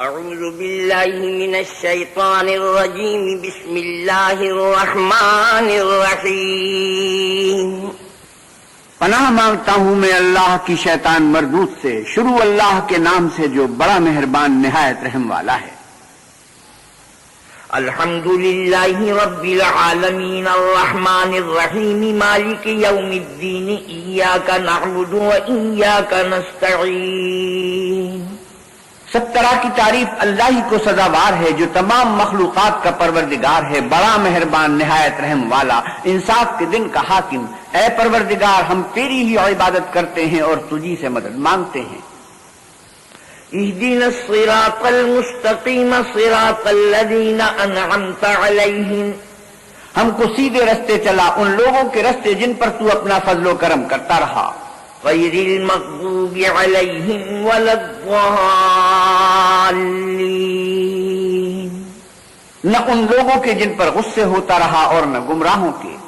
أعوذ بالله من الشيطان الرجيم بسم الله الرحمن الرحيم پناہ مانگتا ہوں میں اللہ کی شیطان مردود سے، شروع اللہ کے نام سے جو بڑا مہربان نہایت رحم والا ہے۔ الحمد لله رب العالمين الرحمن الرحيم مالك يوم الدين إياك نعبد وإياك نستعين۔ سب طرح کی تعریف اللہ ہی کو سزاوار ہے جو تمام مخلوقات کا پروردگار ہے، بڑا مہربان نہایت رحم والا، انصاف کے دن کا حاکم۔ اے پروردگار، ہم تیری ہی عبادت کرتے ہیں اور تجھی سے مدد مانگتے ہیں۔ اهدنا الصراط المستقيم صراط الذين أنعمت عليهم ہم کو سیدھے رستے چلا، ان لوگوں کے رستے جن پر تو اپنا فضل و کرم کرتا رہا۔ غير المغضوب عليهم ولا الضالين، نہ ان لوگوں کے جن پر غصے ہوتا رہا اور نہ گمراہوں کے۔